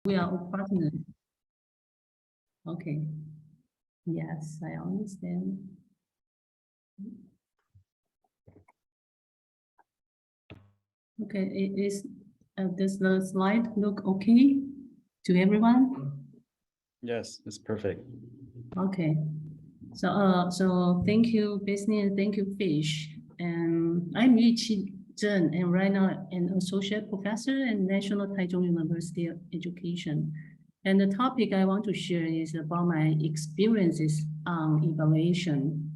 we are all partners. Okay. Yes, I understand. Okay, does the slide look okay to everyone? Yes, it's perfect. Okay. So thank you, Business, thank you, Fish. And I'm Tseng, and right now an associate professor at National Taichung University of Education. And the topic I want to share is about my experiences on evaluation,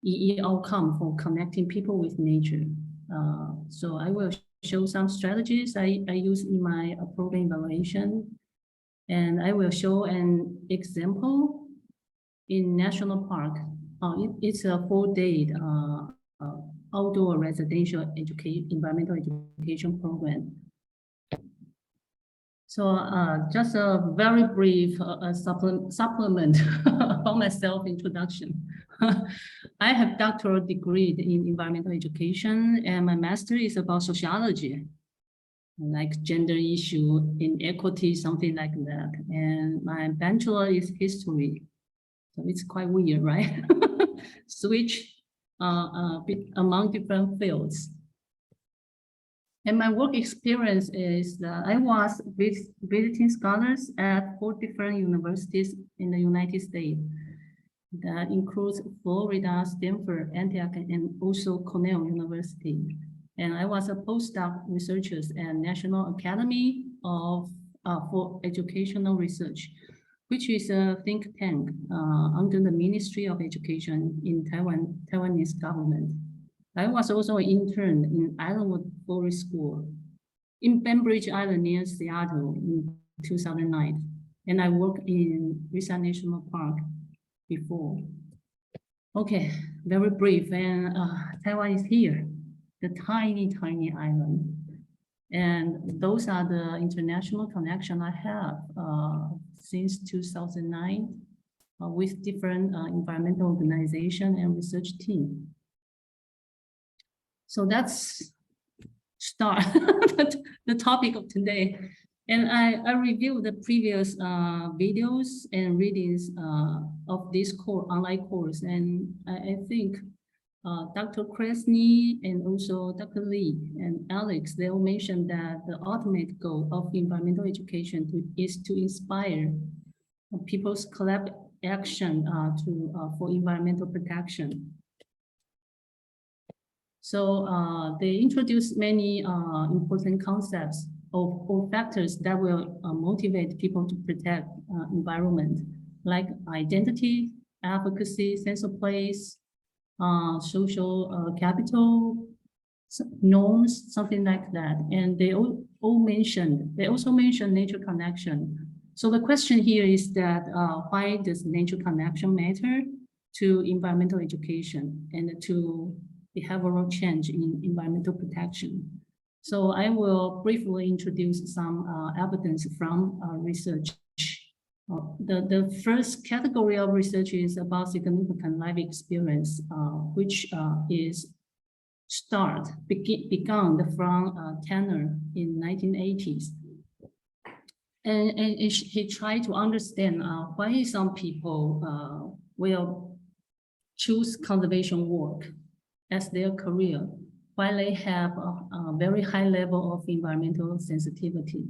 EE outcome for connecting people with nature. So I will show some strategies I use in my program evaluation, and I will show an example in national park. It's a 4-day outdoor residential environmental education program. So just a very brief supplement about myself introduction. I have doctoral degree in environmental education, and my master is about sociology, like gender issue, inequity, something like that. And my bachelor is history. So it's quite weird, right? Switch among different fields. And my work experience is that I was visiting scholars at 4 different universities in the United States. That includes Florida, Stanford, Antioch, and also Cornell University. And I was a postdoc researcher at National Academy for Educational Research, which is a think tank under the Ministry of Education in Taiwanese government. I was also an intern in Islandwood Forest School in Bainbridge Island near Seattle in 2009. And I worked in Risa National Park before. Okay, very brief. And Taiwan is here, the tiny, tiny island. And those are the international connection I have since 2009 with different environmental organization and research team. So that's start the topic of today. And I reviewed the previous videos and readings of this online course. And I think Dr. Kresny and also Dr. Lee and Alex, they all mentioned that the ultimate goal of environmental education is to inspire people's collective action for environmental protection. So they introduced many important concepts or factors that will motivate people to protect environment, like identity, advocacy, sense of place, social capital, norms, something like that. And they also mentioned nature connection. So the question here is that why does nature connection matter to environmental education and to behavioral change in environmental protection? So I will briefly introduce some evidence from research. The first category of research is about significant life experience, which is begun from Tanner in 1980s. And he tried to understand why some people will choose conservation work as their career, while they have a very high level of environmental sensitivity,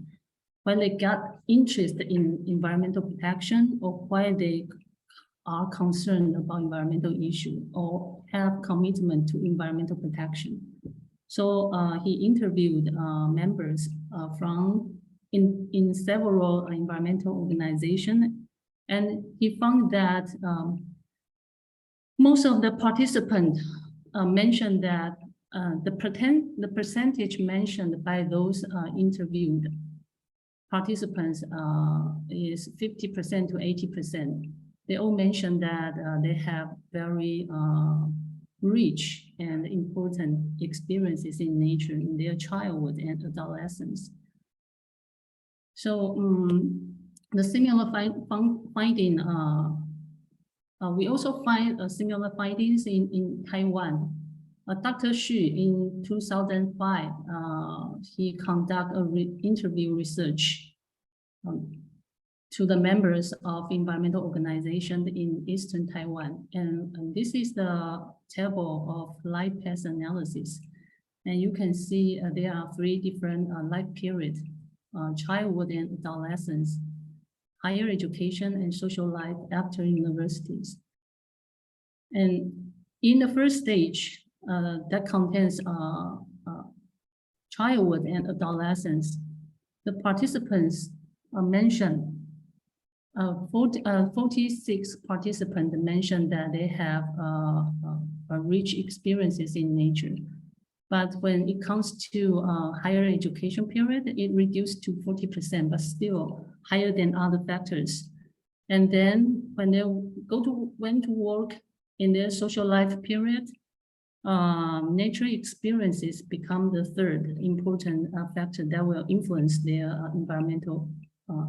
when they got interested in environmental protection, or why they are concerned about environmental issue or have commitment to environmental protection. So he interviewed members from in several environmental organizations, and he found that most of the participants mentioned that the percentage mentioned by those interviewed participants is 50% to 80%. They all mentioned that they have very rich and important experiences in nature in their childhood and adolescence. So the similar finding, we also find similar findings in Taiwan. Dr. Xu in 2005, he conducted interview research to the members of environmental organizations in Eastern Taiwan. And this is the table of life path analysis. And you can see there are 3 different life periods, childhood and adolescence, higher education and social life after universities. And in the first stage, that contains childhood and adolescence, the participants mentioned 46 participants mentioned that they have rich experiences in nature. But when it comes to higher education period, it reduced to 40%, but still higher than other factors. And then when they went to work in their social life period, nature experiences become the 3rd important factor that will influence their environmental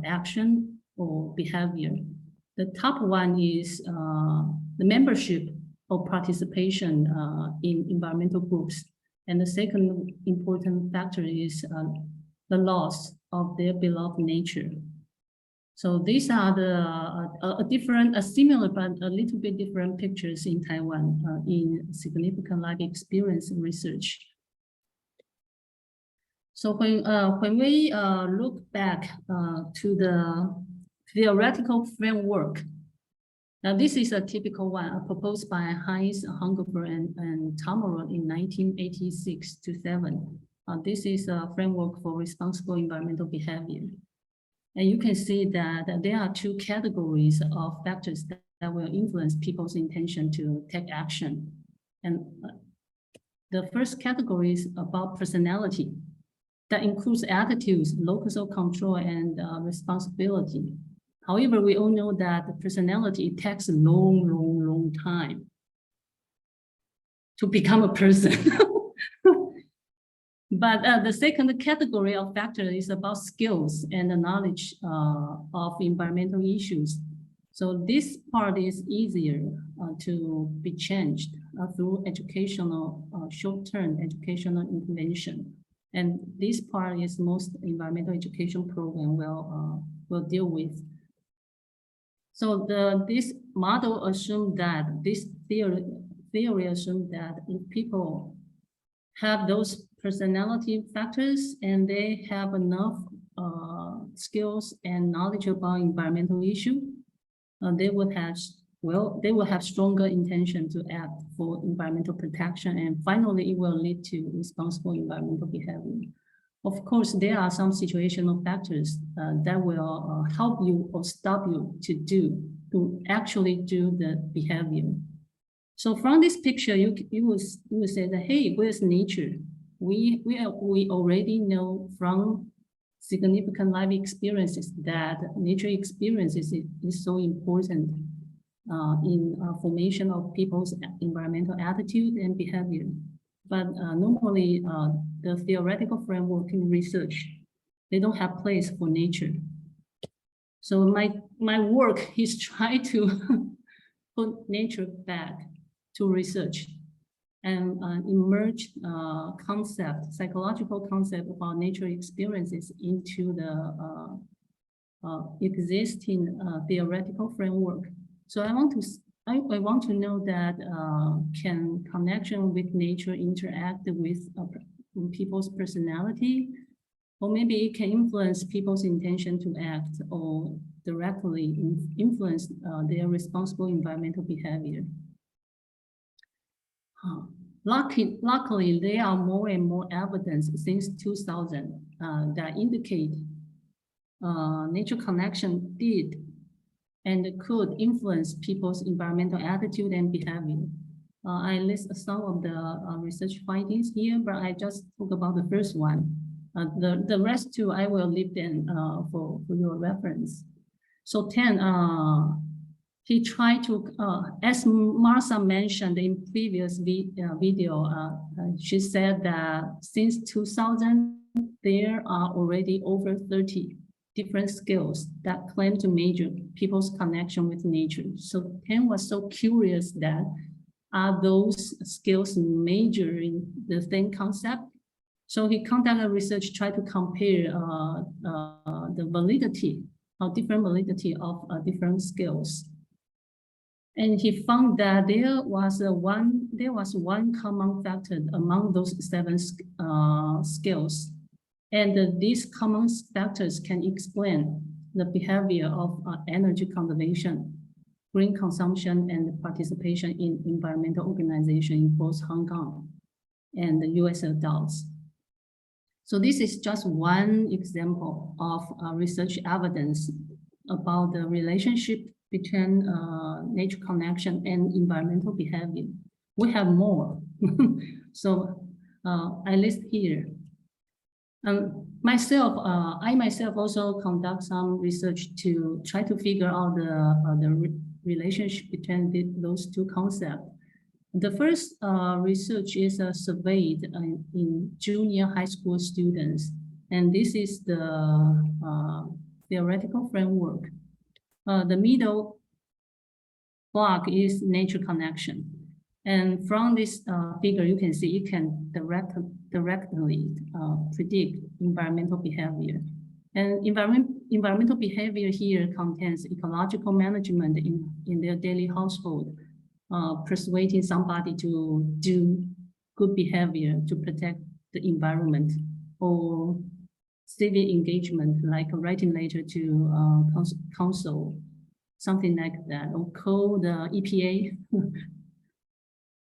action or behavior. The top one is the membership or participation in environmental groups. And the second important factor is the loss of their beloved nature. So these are the similar but a little bit different pictures in Taiwan in significant life experience research. So when we look back to the theoretical framework, now this is a typical one proposed by Heinz, Hungerford, and Tamarot in 1986-7. This is a framework for responsible environmental behavior. And you can see that there are 2 categories of factors that will influence people's intention to take action. And the first category is about personality. That includes attitudes, locus of control, and responsibility. However, we all know that the personality takes a long time to become a person. But the second category of factor is about skills and the knowledge of environmental issues. So this part is easier to be changed through educational, short-term educational intervention. And this part is most environmental education program will deal with. So this model assumes that, this theory assumes that if people have those personality factors and they have enough skills and knowledge about environmental issue, they will have stronger intention to act for environmental protection, and finally it will lead to responsible environmental behavior. Of course, there are some situational factors that will help you or stop you to actually do the behavior. So from this picture, you will say that, hey, where's nature? We already know from significant life experiences that nature experiences is so important in formation of people's environmental attitude and behavior. But normally, the theoretical framework in research, they don't have place for nature. So my work is try to put nature back to research and emerge psychological concept about nature experiences into the existing theoretical framework. So I want to know that can connection with nature interact with people's personality, or maybe it can influence people's intention to act or directly influence their responsible environmental behavior. Luckily, there are more and more evidence since 2000 that indicate nature connection did and could influence people's environmental attitude and behavior. I list some of the research findings here, but I just talk about the first one. The rest two, I will leave them for your reference. So 10, he tried to, as Martha mentioned in previous video, she said that since 2000, there are already over 30 different skills that claim to measure people's connection with nature. So Ken was so curious that are those skills measuring the same concept? So he conducted research, try to compare the validity, different validity of different skills. And he found that there was one common factor among those 7 skills. And these common factors can explain the behavior of energy conservation, green consumption, and participation in environmental organization in both Hong Kong and the US adults. So this is just one example of research evidence about the relationship between nature connection and environmental behavior. We have more. So I list here. I myself also conduct some research to try to figure out the relationship between those 2 concepts. The first research is surveyed in junior high school students, and this is the theoretical framework. The middle block is nature connection. And from this figure, you can see it can directly predict environmental behavior. And environmental behavior here contains ecological management in their daily household, persuading somebody to do good behavior to protect the environment, or civic engagement, like writing letter to council, something like that, or call the EPA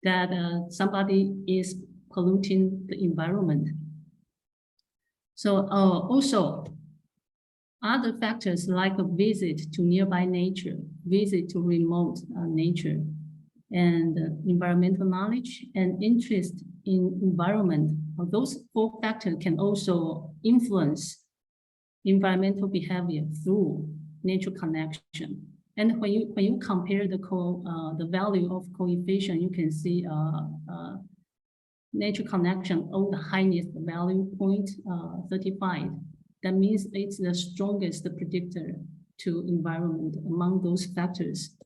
that somebody is polluting the environment. So also other factors like a visit to nearby nature, visit to remote nature, and environmental knowledge and interest in environment. Those 4 factors can also influence environmental behavior through nature connection. And when you compare the value of coefficient, you can see nature connection on the highest value, 0.35. That means it's the strongest predictor to environment among those factors.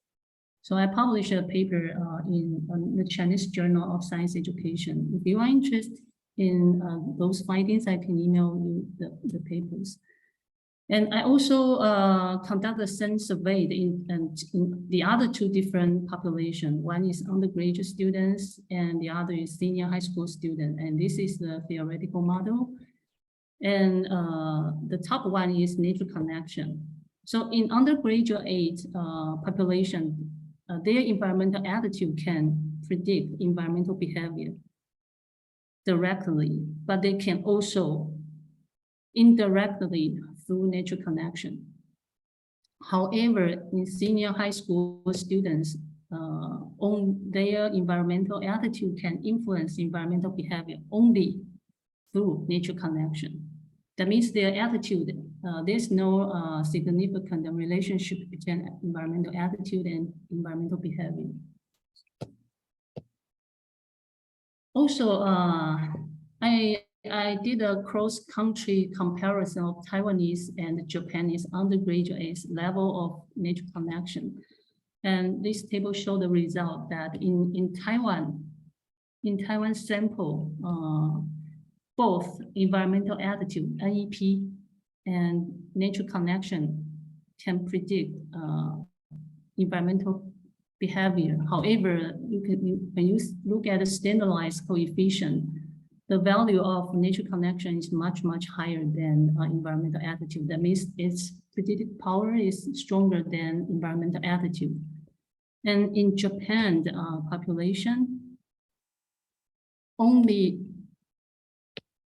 So I published a paper in the Chinese Journal of Science Education. If you are interested in those findings, I can email you the papers. And I also conducted a Tseng survey in the other 2 different populations. One is undergraduate students, and the other is senior high school student. And this is the theoretical model. And the top one is nature connection. So in undergraduate population, their environmental attitude can predict environmental behavior directly, but they can also indirectly through nature connection. However, in senior high school students, on their environmental attitude can influence environmental behavior only through nature connection. That means their attitude, there's no significant relationship between environmental attitude and environmental behavior. Also, I did a cross-country comparison of Taiwanese and Japanese undergraduates' level of nature connection. And this table shows the result that in Taiwan sample, both environmental attitude, NEP, and nature connection can predict environmental behavior. However, when you look at the standardized coefficient, the value of nature connection is much, much higher than environmental attitude. That means its predictive power is stronger than environmental attitude. And in Japan, the population, only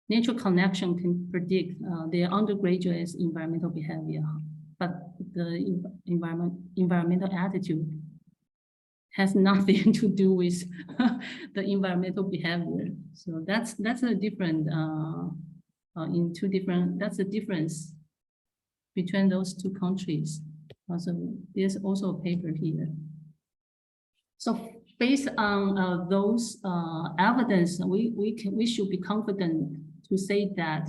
nature connection can predict their undergraduates' environmental behavior, but the environmental attitude has nothing to do with the environmental behavior. So that's a different that's the difference between those 2 countries. So there's also a paper here. So based on those evidence, we should be confident to say that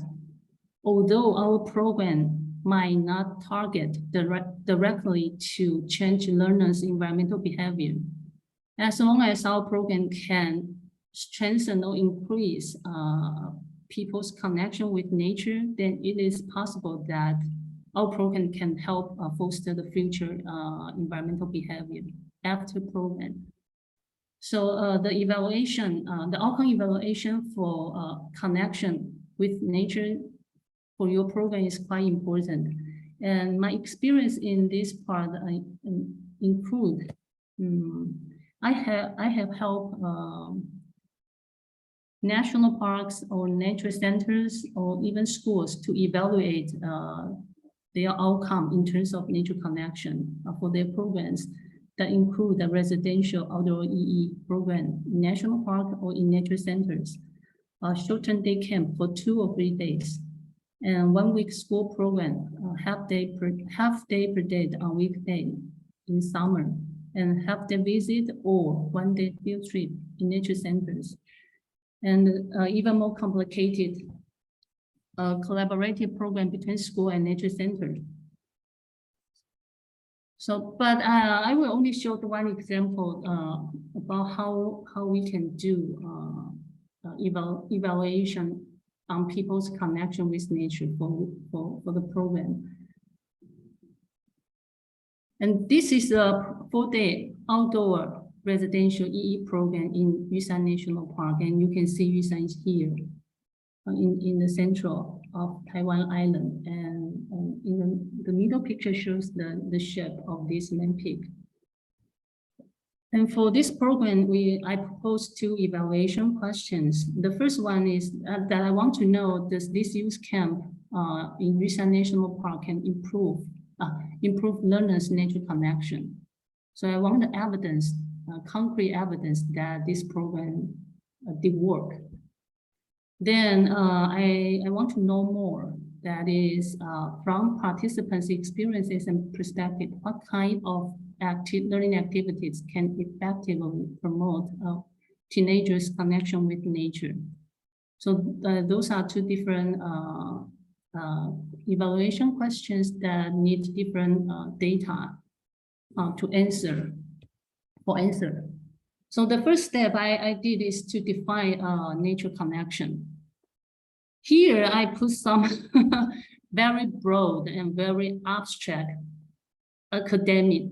although our program might not target directly to change learners' environmental behavior, as long as our program can strengthen or increase people's connection with nature, then it is possible that our program can help foster the future environmental behavior after program. So the evaluation, the outcome evaluation for connection with nature for your program is quite important. And my experience in this part include, I have helped national parks or nature centers or even schools to evaluate their outcome in terms of nature connection for their programs that include the residential outdoor EE program in national park or in nature centers, a short-term day camp for 2 or 3 days, and 1 week school program, half day per day on weekday in summer, and half day visit or 1 day field trip in nature centers, and even more complicated collaborative program between school and nature center. So, but I will only show the one example about how we can do evaluation on people's connection with nature for the program. And this is a 4-day outdoor residential EE program in Yushan National Park, and you can see Yushan is here in the central of Taiwan Island, and in the middle picture shows the shape of this main peak. And for this program, I proposed 2 evaluation questions. The first one is that I want to know, does this youth camp in Yushan National Park can improve learners' nature connection? So I want the evidence, concrete evidence that this program did work. Then I want to know more, that is from participants' experiences and perspective, what kind of learning activities can effectively promote teenagers' connection with nature. So those are 2 different evaluation questions that need different data to answer. So the first step I did is to define nature connection. Here I put some very broad and very abstract academic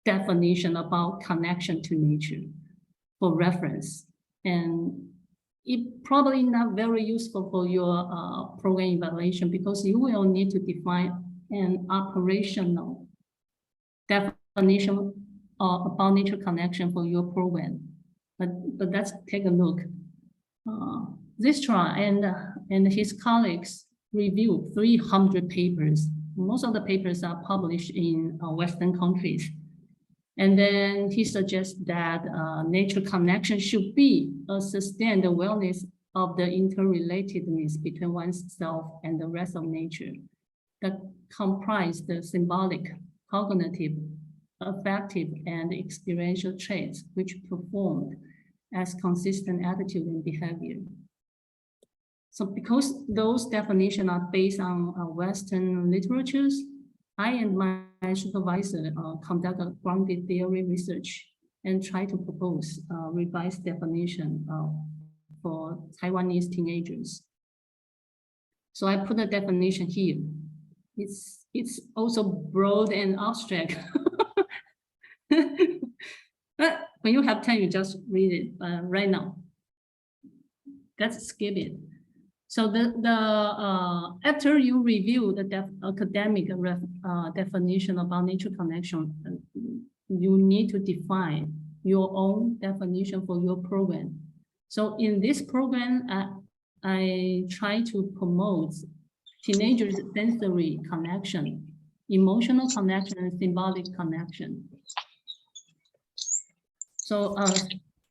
definition about connection to nature for reference. And it probably not very useful for your program evaluation, because you will need to define an operational definition about nature connection for your program. But let's take a look. Zistra and his colleagues reviewed 300 papers. Most of the papers are published in Western countries. And then he suggests that nature connection should be a sustained awareness of the interrelatedness between oneself and the rest of nature that comprise the symbolic, cognitive, affective, and experiential traits which performed as consistent attitude and behavior. So because those definitions are based on Western literatures, I and my supervisor conduct a grounded theory research and try to propose a revised definition for Taiwanese teenagers. So I put the definition here. It's also broad and abstract. But when you have time, you just read it right now. Let's skip it. So after you review the academic definition about nature connection, you need to define your own definition for your program. So in this program, I try to promote teenagers' sensory connection, emotional connection, and symbolic connection. So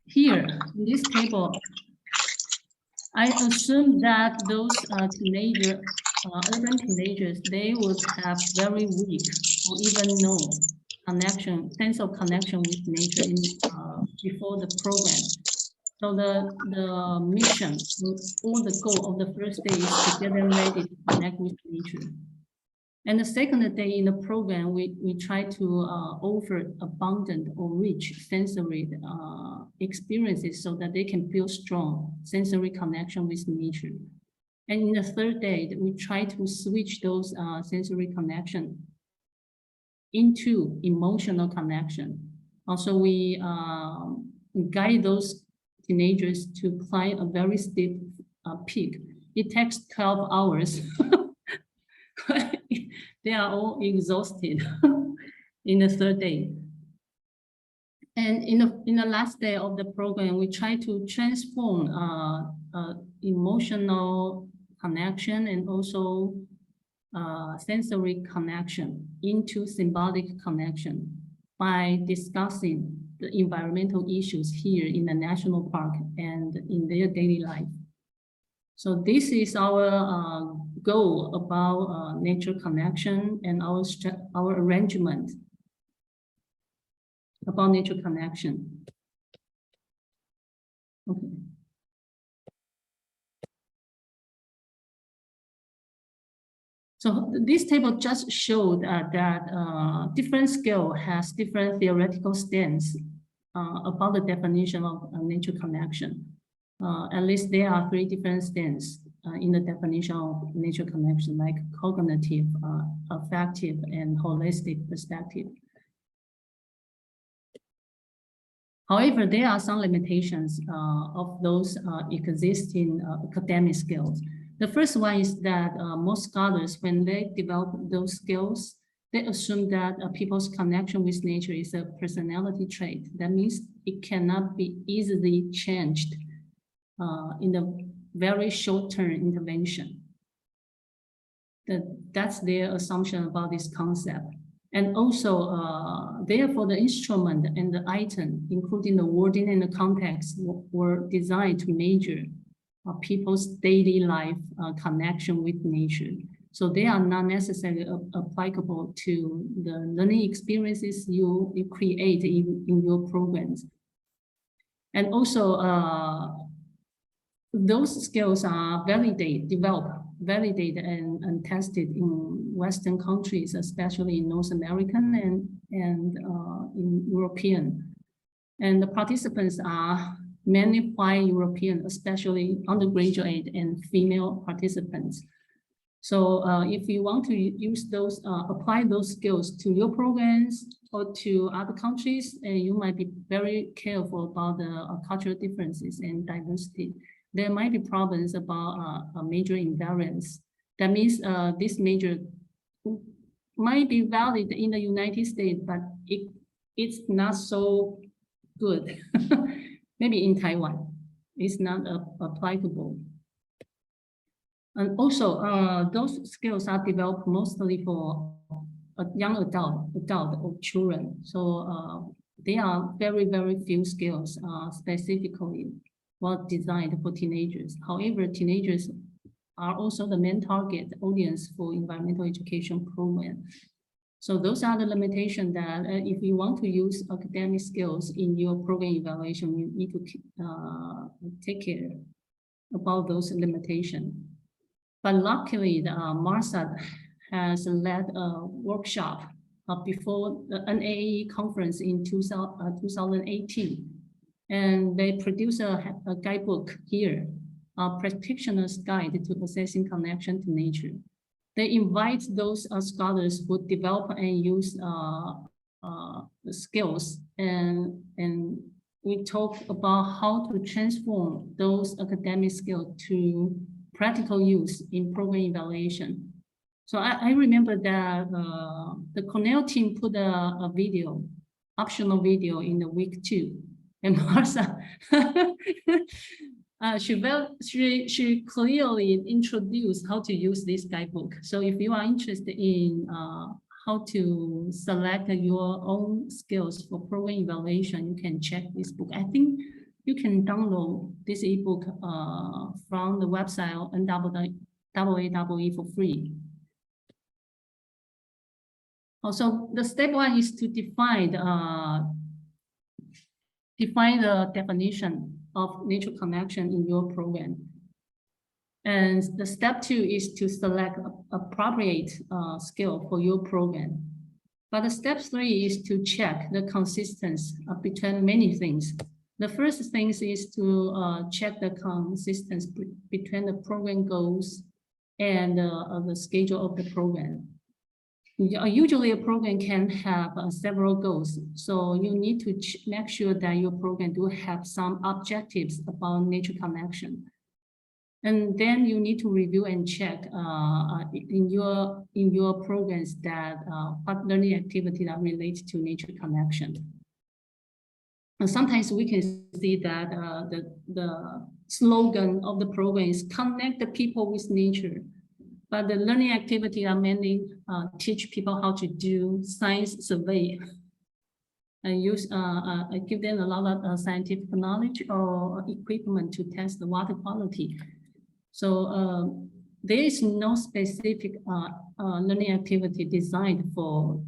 here in this table, I assume that those urban teenagers, they would have very weak or even no sense of connection with nature before the program. So the mission or the goal of the first day is to get them ready to connect with nature. And the second day in the program, we try to offer abundant or rich sensory experiences so that they can feel strong sensory connection with nature. And in the third day, we try to switch those sensory connection into emotional connection. Also, we guide those teenagers to climb a very steep peak. It takes 12 hours. They are all exhausted in the third day. And in the last day of the program, we try to transform emotional connection and also sensory connection into symbolic connection by discussing the environmental issues here in the national park and in their daily life. So this is our goal about nature connection and our arrangement about nature connection. Okay. So this table just showed that different scale has different theoretical stance about the definition of nature connection. At least there are 3 different stances in the definition of nature connection, like cognitive, affective, and holistic perspective. However, there are some limitations of those existing academic skills. The first one is that most scholars, when they develop those skills, they assume that people's connection with nature is a personality trait. That means it cannot be easily changed in a very short-term intervention. That's their assumption about this concept. And also, therefore, the instrument and the item, including the wording and the context, were designed to measure people's daily life connection with nature. So they are not necessarily applicable to the learning experiences you create in your programs. And also, those skills are developed, validated, and tested in Western countries, especially in North American and in European. And the participants are mainly white European, especially undergraduate and female participants. So if you want to use those, apply those skills to your programs or to other countries, you might be very careful about the cultural differences and diversity. There might be problems about a major invariance. That means this major might be valid in the United States, but it's not so good. Maybe in Taiwan, it's not applicable. And also, those skills are developed mostly for a young adult or children. So they are very, very few skills specifically designed for teenagers. However, teenagers are also the main target audience for environmental education program. So those are the limitations that if you want to use academic skills in your program evaluation, you need to take care about those limitations. But luckily, MARSA has led a workshop before the NAE conference in 2018. And they produce a guidebook here, a practitioner's guide to assessing connection to nature. They invite those scholars who develop and use skills, and we talk about how to transform those academic skills to practical use in program evaluation. So I remember that the Cornell team put a video, optional video in the week 2. And Martha, she clearly introduced how to use this guidebook. So if you are interested in how to select your own skills for program evaluation, you can check this book. I think you can download this ebook from the website NAAE for free. Also, the step 1 is to define the definition of nature connection in your program. And the step 2 is to select appropriate skill for your program. But the step 3 is to check the consistency between many things. The first thing is to check the consistency between the program goals and the schedule of the program. Usually a program can have several goals, so you need to make sure that your program do have some objectives about nature connection. And then you need to review and check in your programs that what learning activities are related to nature connection. And sometimes we can see that the slogan of the program is connect the people with nature. But the learning activity are mainly teach people how to do science survey and use give them a lot of scientific knowledge or equipment to test the water quality. So there is no specific learning activity designed for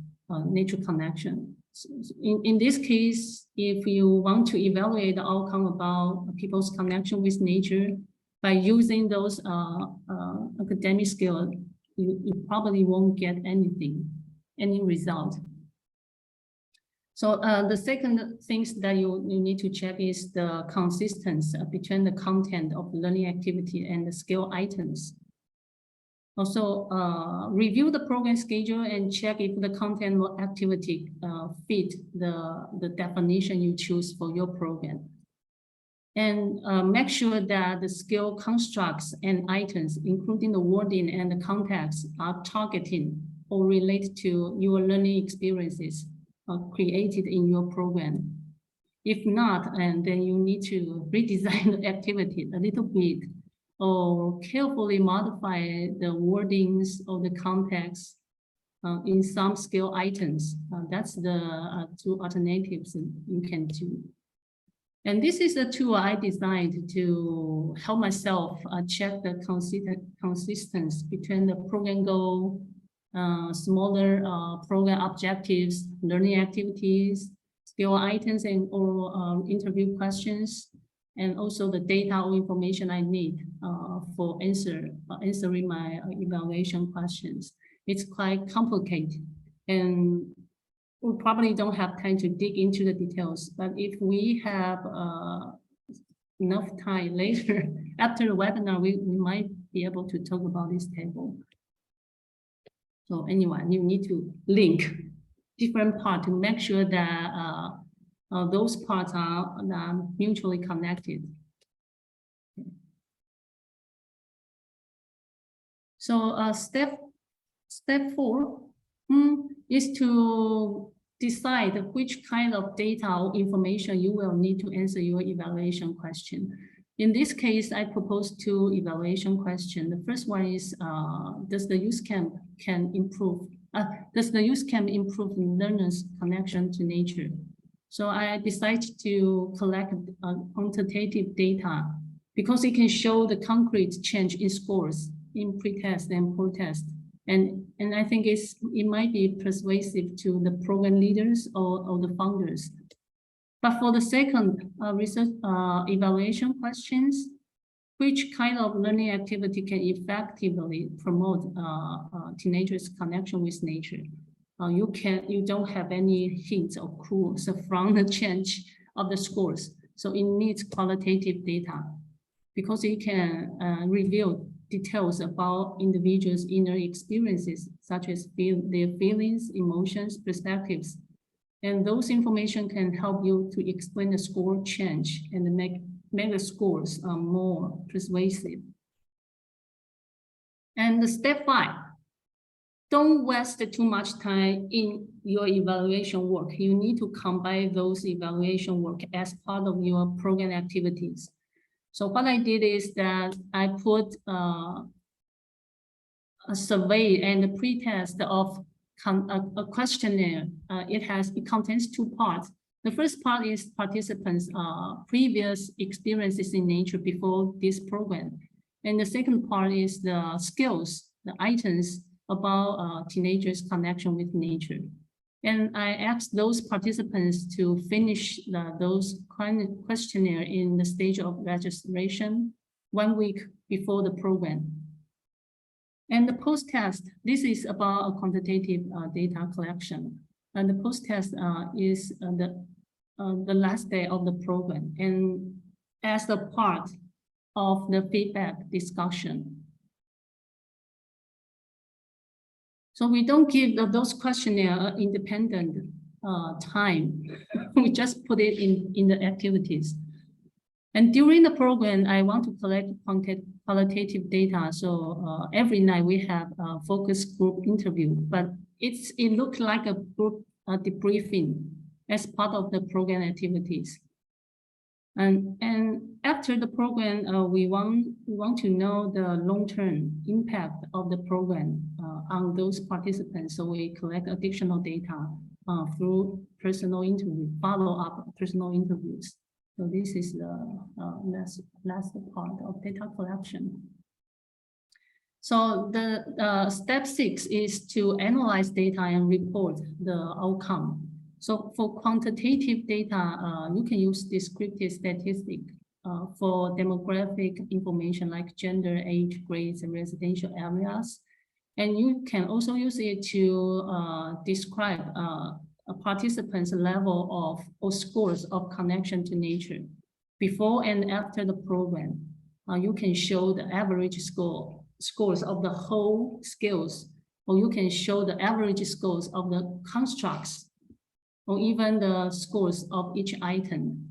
nature connection. So in this case, if you want to evaluate the outcome about people's connection with nature, by using those academic skills, you probably won't get any result. So the second things that you need to check is the consistency between the content of learning activity and the skill items. Also, review the program schedule and check if the content or activity fit the definition you choose for your program. And make sure that the skill constructs and items, including the wording and the context, are targeting or related to your learning experiences created in your program. If not, and then you need to redesign the activity a little bit or carefully modify the wordings or the context in some skill items. That's the two alternatives you can do. And this is a tool I designed to help myself check the consistency between the program goal, smaller program objectives, learning activities, skill items, and or interview questions, and also the data or information I need for answering my evaluation questions. It's quite complicated, and we probably don't have time to dig into the details, but if we have enough time later after the webinar, we might be able to talk about this table. So anyway, you need to link different parts to make sure that those parts are mutually connected. So step 4 is to decide which kind of data or information you will need to answer your evaluation question. In this case, I propose 2 evaluation questions. The first one is, does the use camp improve learners' connection to nature? So I decided to collect quantitative data because it can show the concrete change in scores in pre-test and post-test. And I think it might be persuasive to the program leaders or the founders. But for the second research evaluation questions, which kind of learning activity can effectively promote teenagers' connection with nature? You don't have any hints or clues from the change of the scores. So it needs qualitative data because it can reveal details about individuals' inner experiences, such as their feelings, emotions, perspectives. And those information can help you to explain the score change and make the scores more persuasive. And step 5, don't waste too much time in your evaluation work. You need to combine those evaluation work as part of your program activities. So what I did is that I put a survey and a pre-test of a questionnaire. It contains 2 parts. The first part is participants' previous experiences in nature before this program. And the second part is the skills, the items about teenagers' connection with nature. And I asked those participants to finish those questionnaire in the stage of registration 1 week before the program. And the post-test, this is about a quantitative data collection. And the post-test is the last day of the program and as a part of the feedback discussion. So we don't give those questionnaire independent time. We just put it in the activities. And during the program, I want to collect qualitative data. So every night we have a focus group interview, but it looks like a group debriefing as part of the program activities. And after the program, we want to know the long-term impact of the program on those participants. So we collect additional data through personal interview, follow-up personal interviews. So this is the last part of data collection. So the step 6 is to analyze data and report the outcome. So for quantitative data, you can use descriptive statistic for demographic information like gender, age, grades, and residential areas. And you can also use it to describe a participant's level of or scores of connection to nature. Before and after the program, you can show the average scores of the whole skills, or you can show the average scores of the constructs, or even the scores of each item,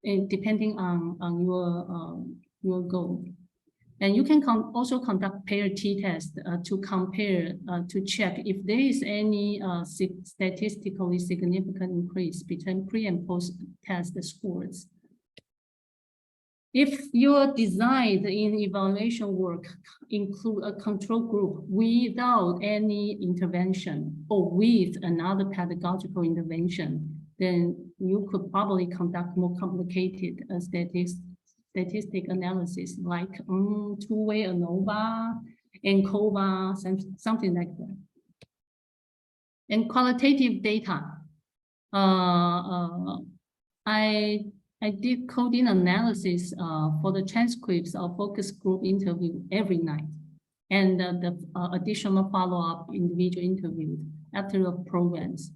and depending on your goal. And you can also conduct pair t-test to compare, to check if there is any statistically significant increase between pre and post-test scores. If your design in evaluation work include a control group without any intervention or with another pedagogical intervention, then you could probably conduct more complicated statistic analysis like two-way ANOVA, ANCOVA, something like that. And qualitative data, I did coding analysis for the transcripts of focus group interview every night, and the additional follow-up individual interview after the programs.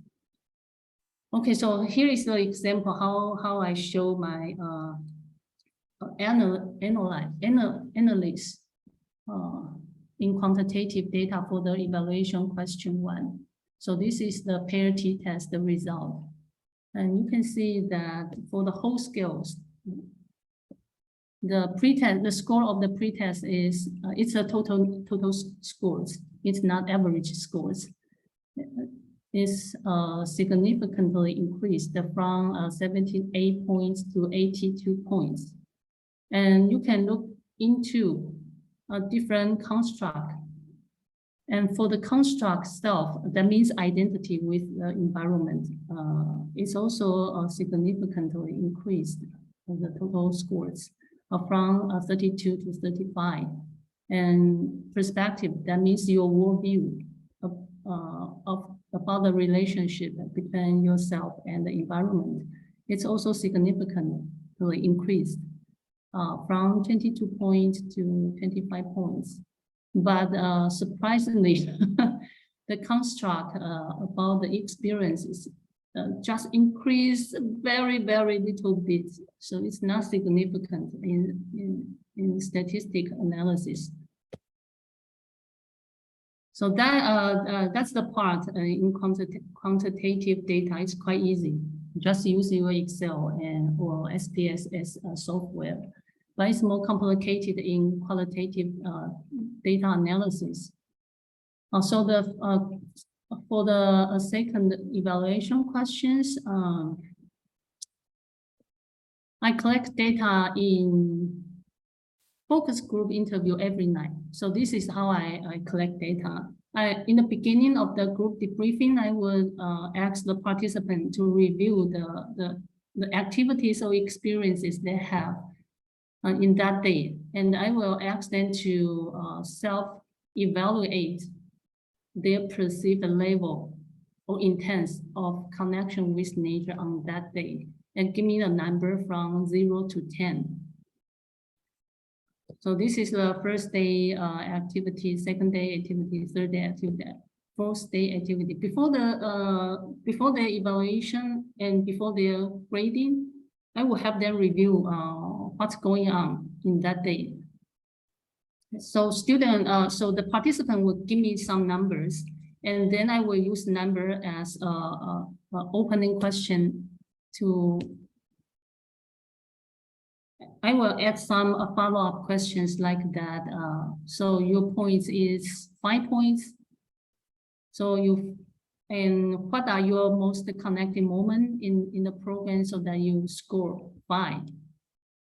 Okay, so here is the example how I show my analysis in quantitative data for the evaluation question 1. So this is the pair t-test result. And you can see that for the whole skills, the score of the pretest is it's a total scores. It's not average scores. It's significantly increased from 78 points to 82 points. And you can look into a different construct. And for the construct itself, that means identity with the environment. It's also significantly increased the total scores from 32 to 35. And perspective, that means your worldview about the relationship between yourself and the environment. It's also significantly increased from 22 points to 25 points. But surprisingly, the construct about the experiences just increased very, very little bit. So it's not significant in statistic analysis. So that's the part in quantitative data. It's quite easy. Just use your Excel or SPSS software. But it's more complicated in qualitative data analysis. So for the second evaluation questions, I collect data in focus group interview every night. So this is how I collect data. In the beginning of the group debriefing, I would ask the participant to review the activities or experiences they have in that day. And I will ask them to self-evaluate their perceived level or intent of connection with nature on that day and give me a number from 0 to 10. So this is the first day activity, second day activity, third day activity, first day activity. Before the evaluation and before their grading, I will have them review what's going on in that day. So so the participant will give me some numbers, and then I will use number as a opening question to. I will add some follow-up questions like that. So your points is 5 points. So and what are your most connecting moment in the program so that you score 5?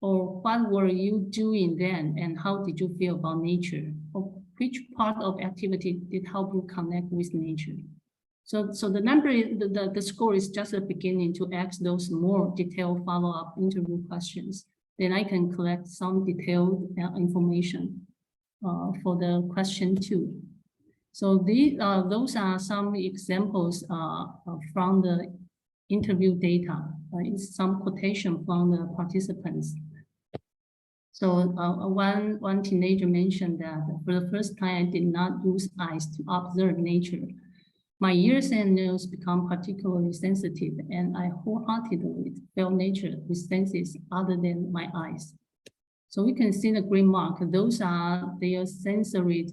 Or what were you doing then and how did you feel about nature? Or which part of activity did help you connect with nature? So the number, the score is just a beginning to ask those more detailed follow-up interview questions. Then I can collect some detailed information for the question 2. So those are some examples from the interview data. It's some quotation from the participants. So one teenager mentioned that for the first time, I did not use eyes to observe nature. My ears and nose become particularly sensitive, and I wholeheartedly felt nature with senses other than my eyes. So we can see the green mark. Those are their sensory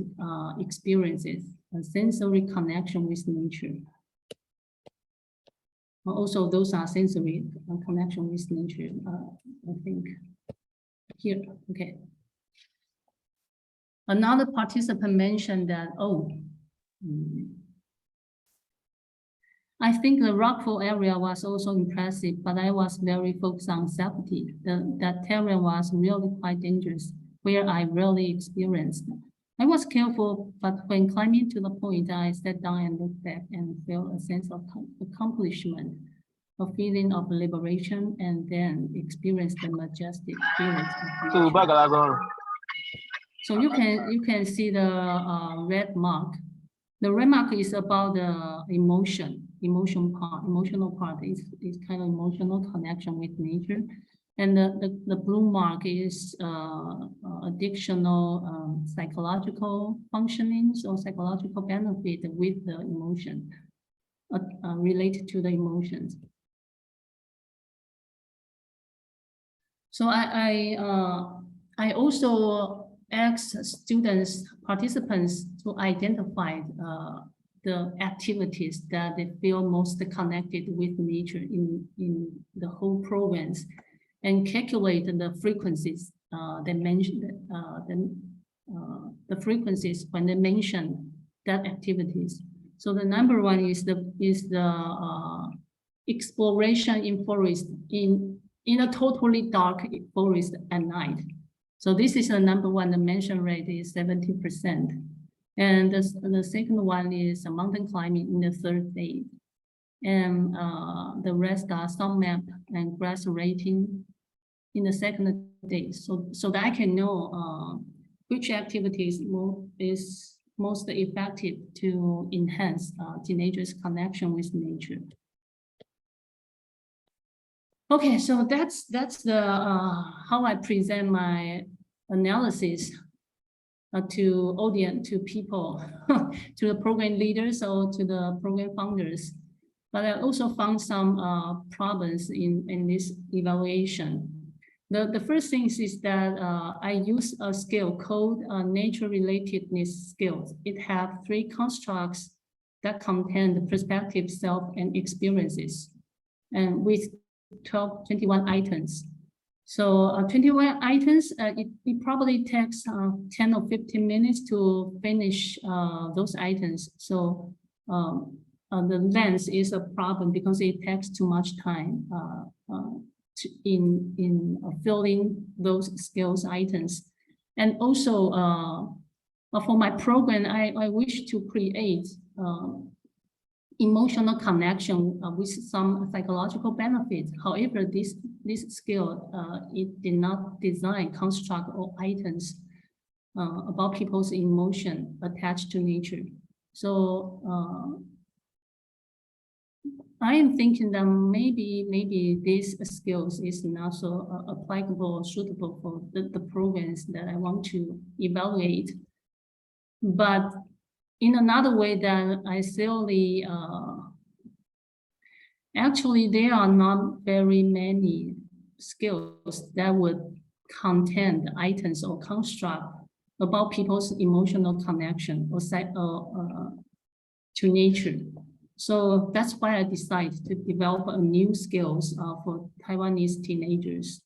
experiences, a sensory connection with nature. Also, those are sensory connection with nature, I think. Here, okay. Another participant mentioned that, I think the rockfall area was also impressive, but I was very focused on safety. That terrain was really quite dangerous, where I really experienced. I was careful, but when climbing to the point, I sat down and looked back and felt a sense of accomplishment, a feeling of liberation, and then experienced the majestic spirit of nature. So you can see the red mark. The red mark is about the emotional part is kind of emotional connection with nature. And the blue mark is additional psychological functionings or psychological benefit with the emotion, related to the emotions. So I also asked participants to identify the activities that they feel most connected with nature in the whole province, and calculate the frequencies they mentioned, the frequencies when they mention that activities. So the number one is the exploration in forest in a totally dark forest at night. So this is the number one. The mention rate is 70%. And the second one is mountain climbing in the third day. And the rest are sun map and grass rating in the second day. So that I can know which activities is most effective to enhance teenagers' connection with nature. Okay, so that's the how I present my analysis to audience, to people, to the program leaders or to the program founders. But I also found some problems in this evaluation. The first thing is that I use a scale called nature relatedness scale. It has 3 constructs that contain the perspective, self, and experiences, and with 21 items. So 21 items, it probably takes 10 or 15 minutes to finish those items. So the length is a problem because it takes too much time in filling those skills items. And also for my program, I wish to create emotional connection with some psychological benefits. However, this skill, it did not design, construct, or items about people's emotion attached to nature. So I am thinking that maybe these skills is not so applicable or suitable for the programs that I want to evaluate. But in another way that I see, actually, there are not very many skills that would contain items or construct about people's emotional connection or to nature. So that's why I decided to develop a new skills for Taiwanese teenagers.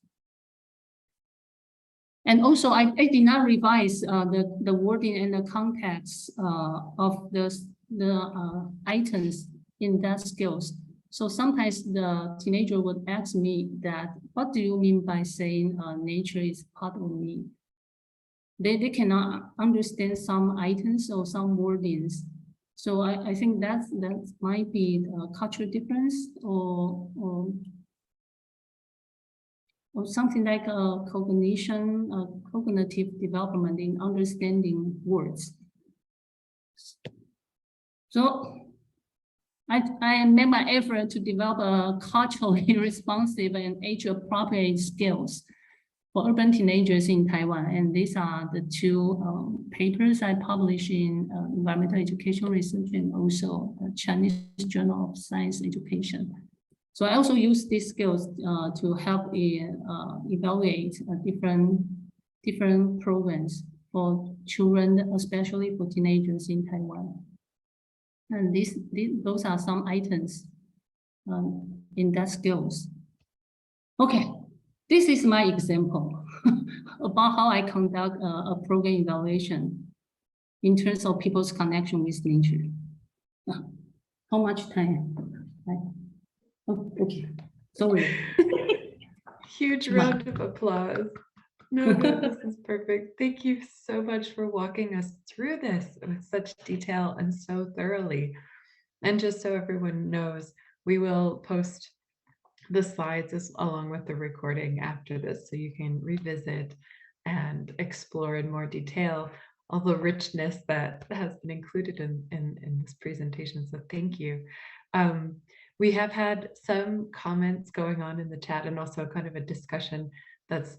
And also, I did not revise the wording and the context of the items in that skills. So sometimes the teenager would ask me that, what do you mean by saying nature is part of me? They cannot understand some items or some wordings. So I think that might be a cultural difference or something like a cognitive development in understanding words. So I made my effort to develop a culturally responsive and age-appropriate skills for urban teenagers in Taiwan. And these are the two papers I published in Environmental Education Research and also the Chinese Journal of Science Education. So I also use these skills to help evaluate different programs for children, especially for teenagers in Taiwan. And those are some items in that skills. Okay, this is my example about how I conduct a program evaluation in terms of people's connection with nature. How much time? Oh, okay, sorry. Huge round of applause. No, this is perfect. Thank you so much for walking us through this with such detail and so thoroughly. And just so everyone knows, we will post the slides along with the recording after this, so you can revisit and explore in more detail all the richness that has been included in this presentation. So thank you. We have had some comments going on in the chat and also kind of a discussion that's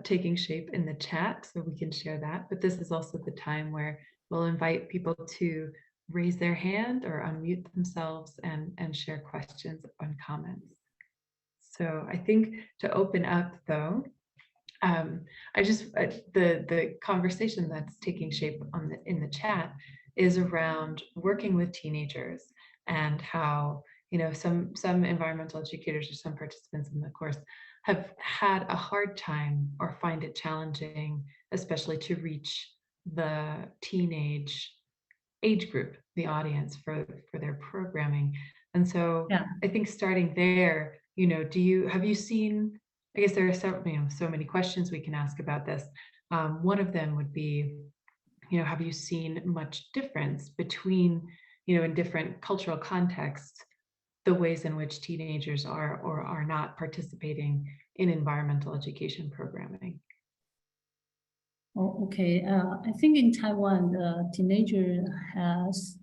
taking shape in the chat, so we can share that. But this is also the time where we'll invite people to raise their hand or unmute themselves and share questions and comments. So I think to open up though, the conversation that's taking shape in the chat is around working with teenagers and how, you know, some environmental educators or some participants in the course have had a hard time or find it challenging, especially to reach the teenage age group, the audience for their programming. And so yeah. I think starting there, you know, have you seen, I guess there are so many questions we can ask about this. One of them would be, you know, have you seen much difference between, you know, in different cultural contexts, the ways in which teenagers are or are not participating in environmental education programming? Oh, okay. I think in Taiwan, the teenager has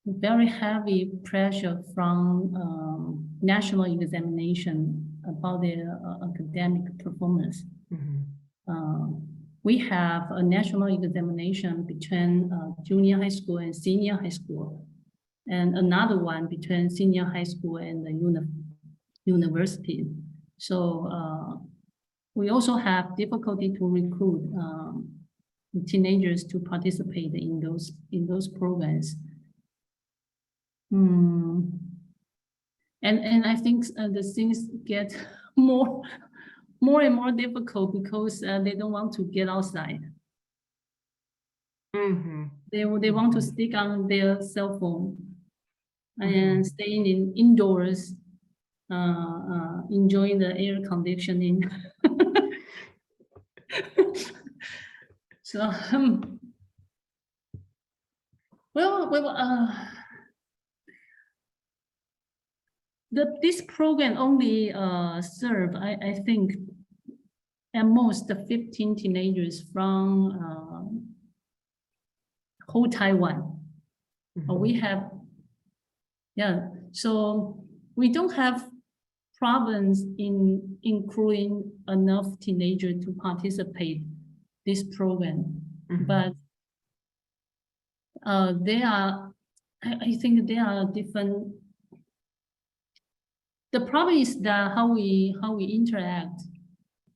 very heavy pressure from national examination about their academic performance. Mm-hmm. We have a national examination between junior high school and senior high school, and another one between senior high school and the university. So we also have difficulty to recruit teenagers to participate in those programs. And I think the things get more and more difficult because they don't want to get outside. Mm-hmm. They want to stick on their cell phone and staying indoors, enjoying the air conditioning. So this program only serve, I think, at most 15 teenagers from whole Taiwan. Mm-hmm. We have, yeah, so we don't have problems in including enough teenagers to participate this program. Mm-hmm. But they are, I think they are different. The problem is that how we interact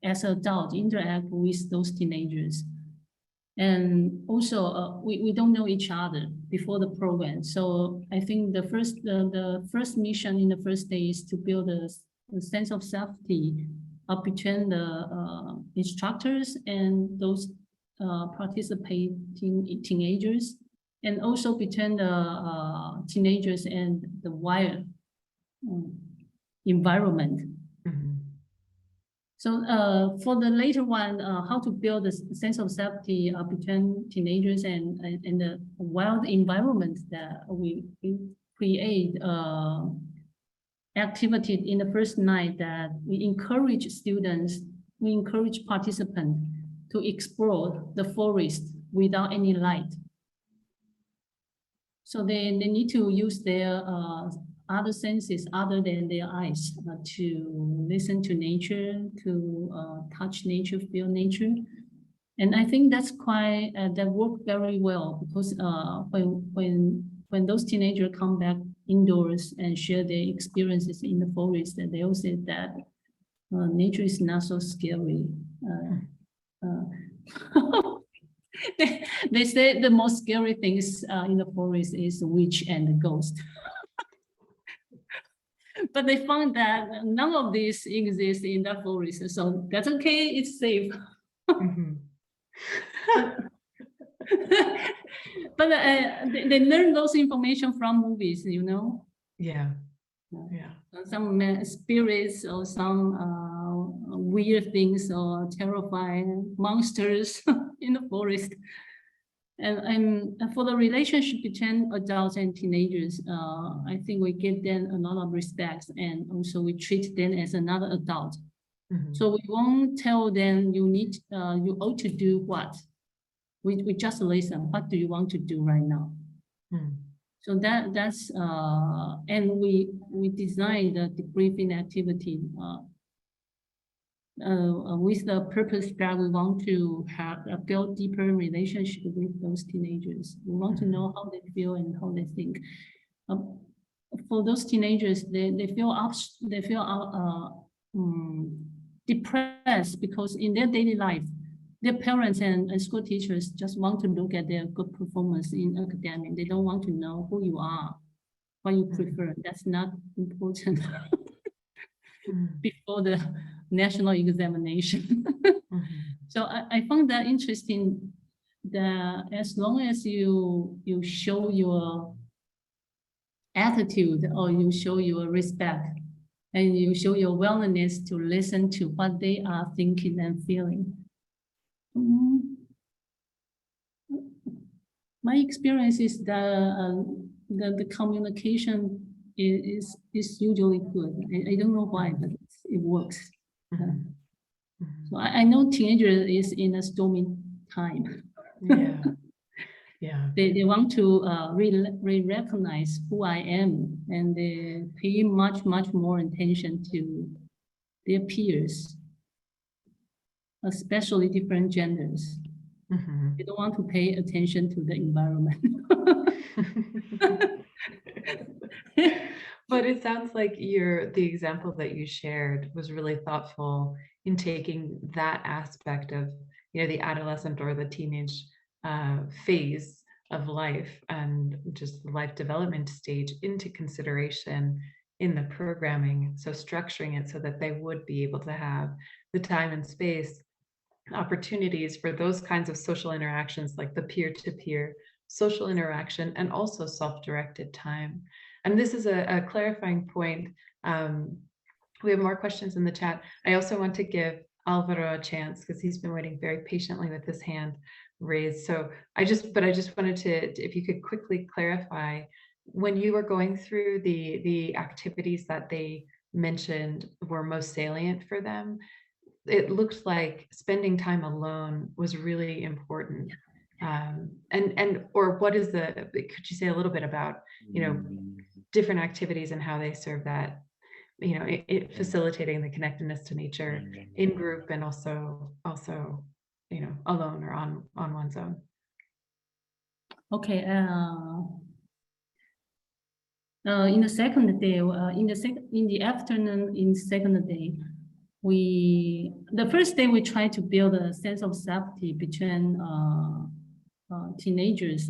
as adults, interact with those teenagers. And also, we don't know each other before the program. So I think the first mission in the first day is to build a sense of safety between the instructors and those participating teenagers, and also between the teenagers and the wider environment. Mhm. So for the later one, how to build a sense of safety between teenagers and the wild environment that we create activity in the first night, that we encourage students, we encourage participants to explore the forest without any light. So they need to use their other senses other than their eyes to listen to nature, to touch nature, feel nature. And I think that's quite, that worked very well, because when those teenagers come back indoors and share their experiences in the forest, they all say that nature is not so scary. They say the most scary things in the forest is the witch and the ghost. But they found that none of these exist in the forest, so that's okay, it's safe. Mhm. But they learn those information from movies, you know. Yeah. Yeah. Some spirits or some weird things or terrifying monsters in the forest. And for the relationship between adults and teenagers, I think we give them a lot of respect, and also we treat them as another adult. Mhm. So we won't tell them you ought to do what. We just listen. What do you want to do right now? Mhm. So that's and we designed the debriefing activity with the purpose that we want to have build deeper relationship with those teenagers. We want to know how they feel and how they think. For those teenagers, they feel depressed because in their daily life, their parents and school teachers just want to look at their good performance in academic. They don't want to know who you are, what you prefer. That's not important before the national examination. So I found that interesting, that as long as you show your attitude, or you show your respect, and you show your willingness to listen to what they are thinking and feeling. My experience is that the communication is usually good. I don't know why, but it works. So I know teenager is in a stormy time. Yeah. Yeah. They want to recognize who I am, and they pay much more attention to their peers, especially different genders. They don't want to pay attention to the environment. But it sounds like the example that you shared was really thoughtful in taking that aspect of, the adolescent or the teenage phase of life and just the life development stage into consideration in the programming. So structuring it so that they would be able to have the time and space, opportunities for those kinds of social interactions, like the peer-to-peer social interaction, and also self-directed time. And this is a clarifying point. We have more questions in the chat. I also want to give Alvaro a chance because he's been waiting very patiently with his hand raised. So I just wanted to, if you could quickly clarify, when you were going through the activities that they mentioned were most salient for them, it looked like spending time alone was really important. Or what is could you say a little bit about, different activities and how they serve that, facilitating the connectedness to nature in group, and also, alone or on one's own? Okay. In the second day, in the afternoon, in second day, the first day we try to build a sense of safety between teenagers,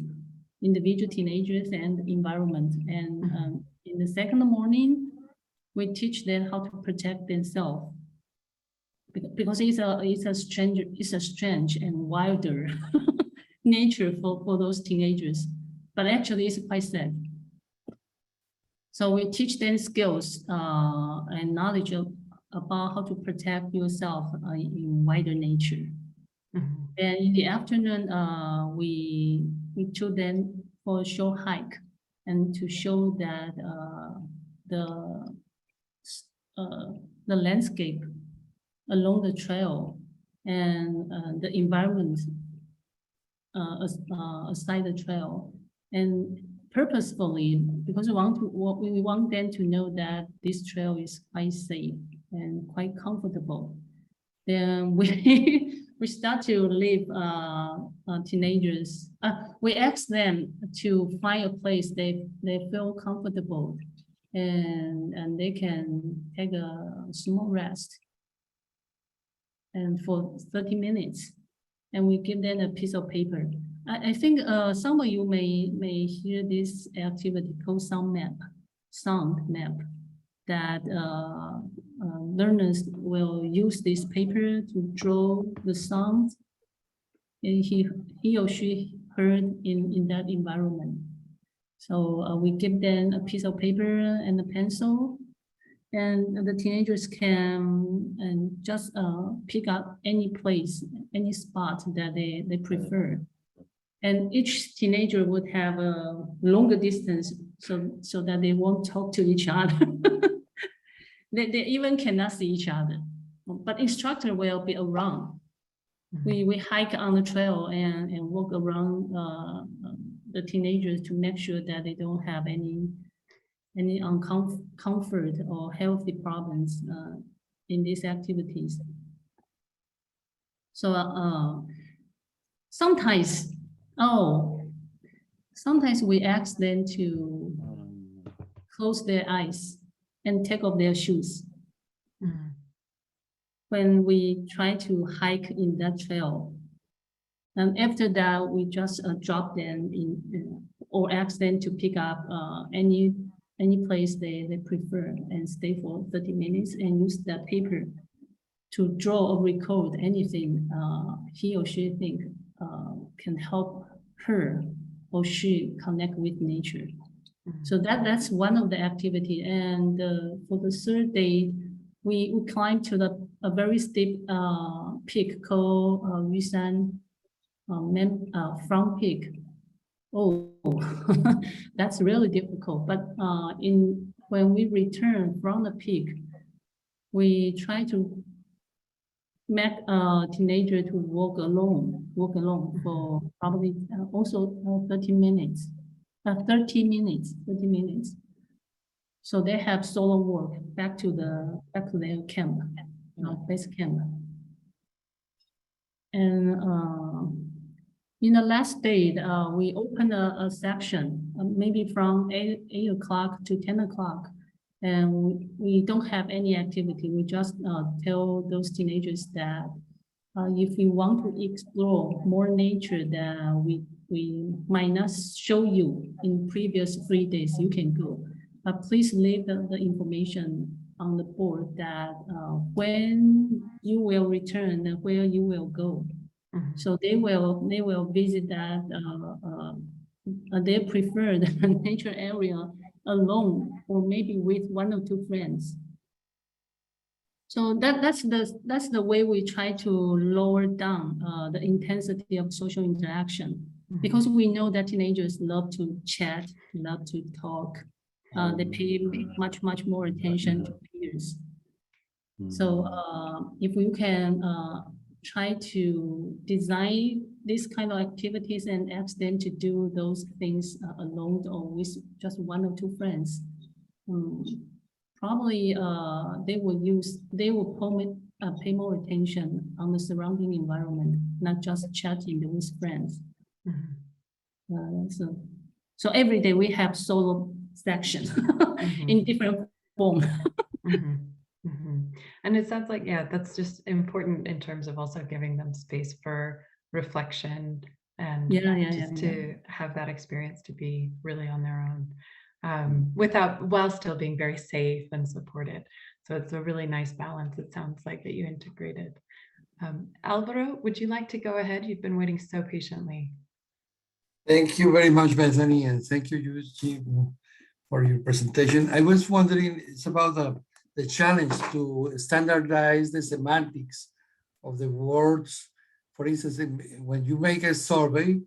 individual teenagers and environment. And in the second morning, we teach them how to protect themselves because it's a strange and wilder nature for those teenagers, but actually it's quite safe. So we teach them skills and knowledge about how to protect yourself in wider nature. And in the afternoon, we took them for a short hike and to show that the landscape along the trail and the environment aside the trail, and purposefully because we want them to know that this trail is quite safe and quite comfortable. Then we start to leave teenagers. We ask them to find a place they feel comfortable, and they can take a small rest, and for 30 minutes, and we give them a piece of paper. I think some of you may hear this activity called sound map, that learners will use this paper to draw the sound he or she heard in that environment. So we give them a piece of paper and a pencil, and the teenagers can just pick up any place, any spot that they prefer. And each teenager would have a longer distance so that they won't talk to each other. They even cannot see each other. But instructor will be around. We hike on the trail and walk around the teenagers to make sure that they don't have any uncomfort or healthy problems in these activities. So sometimes we ask them to close their eyes and take off their shoes. When we try to hike in that trail. And after that, we just drop them in or ask them to pick up any place they prefer and stay for 30 minutes and use that paper to draw or record anything he or she think can help her or she connect with nature. So that's one of the activity. And for the third day, we climbed to a very steep peak called Yusan Front Peak. Oh, that's really difficult. But when we return from the peak, we try to make a teenager to walk alone for probably also 30 minutes. So they have solo walk back to their camp, base camp. And in the last day, we opened a section, maybe from 8 o'clock to 10 o'clock. And we don't have any activity. We just tell those teenagers that if you want to explore more nature that we might not show you in previous 3 days, you can go. But please leave the information on the board that when you will return and where you will go. So they will visit that their preferred nature area alone or maybe with 1 or 2 friends. So that's the way we try to lower down the intensity of social interaction, because we know that teenagers love to chat, love to talk. They pay much more attention to peers. So if we can try to design these kind of activities and ask them to do those things alone or with just 1 or 2 friends, probably they will pay more attention on the surrounding environment, not just chatting with friends. So every day we have solo section in different form. And it sounds like, yeah, that's just important in terms of also giving them space for reflection and to have that experience to be really on their own, while still being very safe and supported. So it's a really nice balance, it sounds like, that you integrated. Alvaro, would you like to go ahead? You've been waiting so patiently. Thank you very much, Bethany, and thank you, Eugene, for your presentation. I was wondering, it's about the challenge to standardize the semantics of the words. For instance, when you make a survey,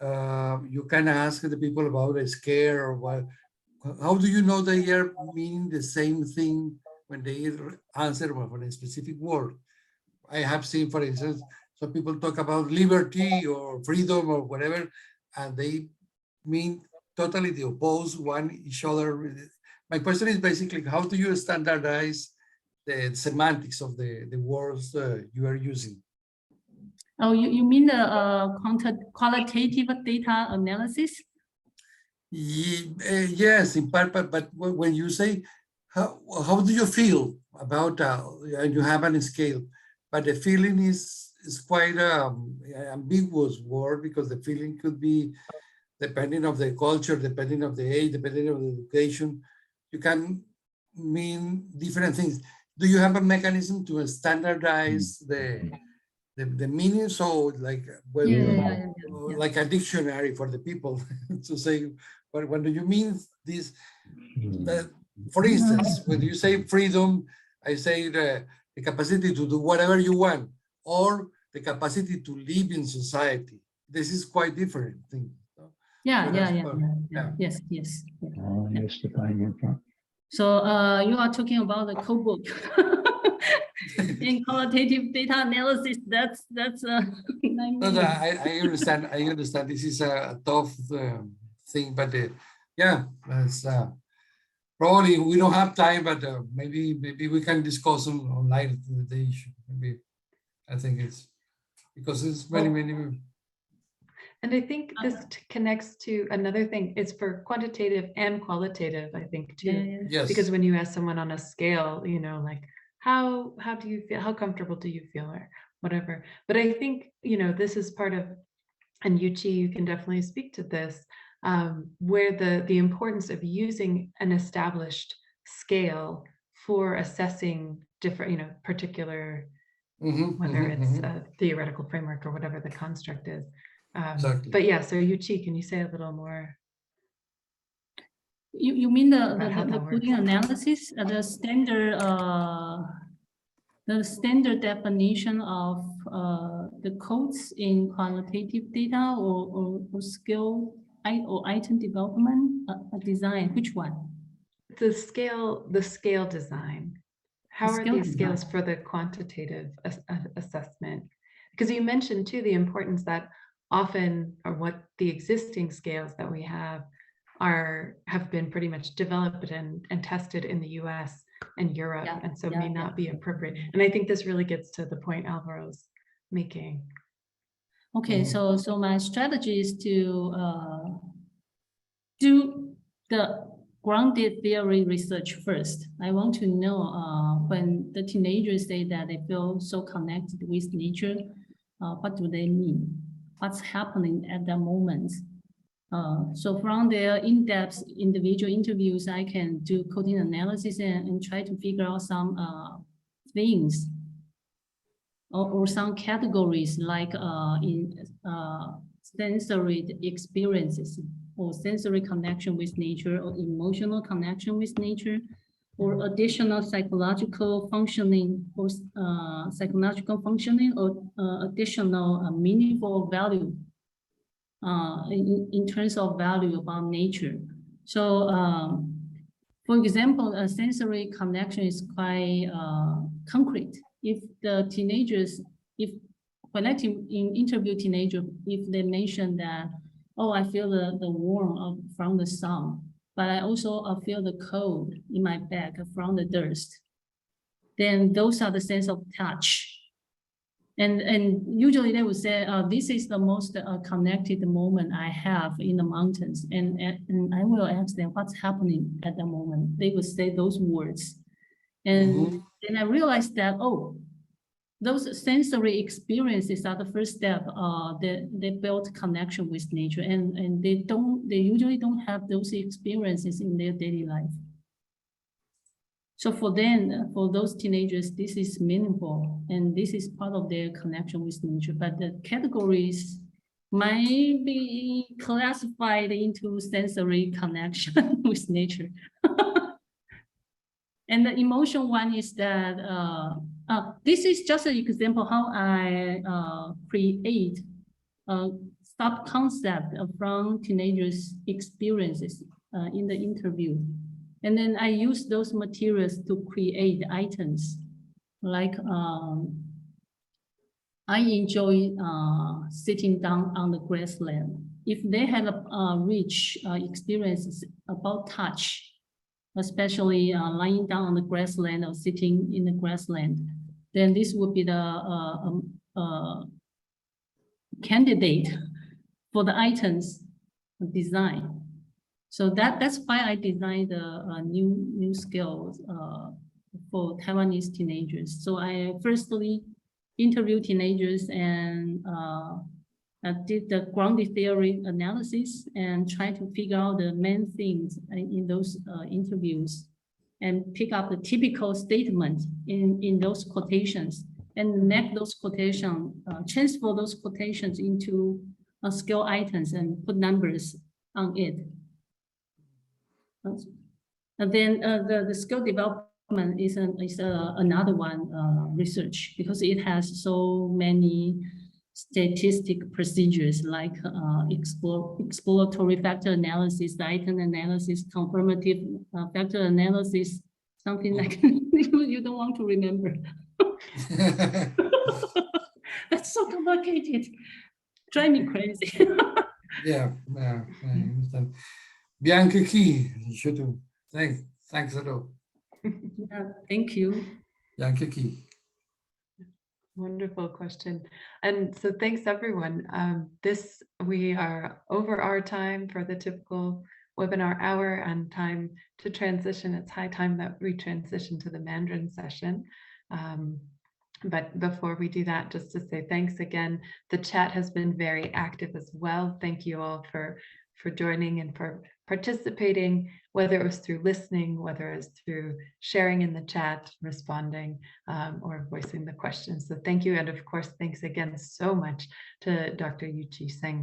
you can ask the people about a scare or what. How do you know they are meaning the same thing when they answer for a specific word? I have seen, for instance, some people talk about liberty or freedom or whatever, and they mean totally the opposed one each other. My question is basically, how do you standardize the semantics of the words you are using? Oh, you mean the qualitative data analysis? Yes, in part, but when you say, how do you feel about, and you have a scale, but the feeling is quite ambiguous word, because the feeling could be depending of the culture, depending of the age, depending of the education, you can mean different things. Do you have a mechanism to standardize the meaning? So like, like a dictionary for the people to say, when do you mean this? For instance, when you say freedom, I say the capacity to do whatever you want, or the capacity to live in society. This is quite different thing. Yes. So you are talking about the code book. In qualitative data analysis, that's No, I understand. I understand. This is a tough thing, but yeah, that's probably we don't have time, but maybe we can discuss online the issue. Maybe I think it's because it's many. And I think this connects to another thing. It's for quantitative and qualitative, I think, too. Yes. Because when you ask someone on a scale, you know, like, how do you feel? How comfortable do you feel, or whatever? But I think, you know, this is part of, and Yuchi, you can definitely speak to this, where the importance of using an established scale for assessing different, you know, particular, whether it's a theoretical framework or whatever the construct is. Exactly. But yeah, so Yuchi, can you say a little more? You mean the coding analysis, the standard definition of the codes in qualitative data or skill or item development design? Which one? The scale design. How are these scales for the quantitative assessment? Because you mentioned too the importance that often, or what the existing scales that we have have been pretty much developed and tested in the US and Europe, and so may not be appropriate. And I think this really gets to the point Alvaro's making. Okay, so my strategy is to do the grounded theory research first. I want to know when the teenagers say that they feel so connected with nature, what do they mean? What's happening at that moment? So from their in-depth individual interviews, I can do coding analysis and try to figure out some things or some categories like in sensory experiences or sensory connection with nature or emotional connection with nature or additional psychological functioning or additional meaningful value in terms of value about nature. So for example, a sensory connection is quite concrete. If the teenagers, when I interview teenagers, if they mention that, oh, I feel the warmth from the sun, but I also feel the cold in my back from the dust, then those are the sense of touch. And usually they would say, this is the most connected moment I have in the mountains. And I will ask them what's happening at the moment. They would say those words. And then I realized that, oh, those sensory experiences are the first step. They build connection with nature, and they usually don't have those experiences in their daily life. So for them, for those teenagers, this is meaningful, and this is part of their connection with nature. But the categories might be classified into sensory connection with nature. And the emotion one is that, this is just an example how I create a sub-concept from teenagers' experiences in the interview. And then I use those materials to create items. Like I enjoy sitting down on the grassland. If they had rich experiences about touch, especially lying down on the grassland or sitting in the grassland, then this would be the candidate for the items design. So that's why I designed the new skills for Taiwanese teenagers. So I firstly interviewed teenagers and I did the grounded theory analysis and try to figure out the main things in those interviews and pick up the typical statement in those quotations and make those quotations, transfer those quotations into skill items and put numbers on it. And then the skill development is another one research, because it has so many statistic procedures like exploratory factor analysis, item analysis, confirmative factor analysis, something like you don't want to remember. That's so complicated. Drive me crazy. Yeah, I understand. Bianca Key, you too. Thanks a lot. Yeah, thank you. Bianca Key. Wonderful question. And so thanks everyone. We are over our time for the typical webinar hour and time to transition. It's high time that we transition to the Mandarin session. But before we do that, just to say thanks again. The chat has been very active as well. Thank you all for joining and for participating, whether it was through listening, whether it was through sharing in the chat, responding, or voicing the questions. So thank you. And of course, thanks again so much to Dr. Yuqi Tseng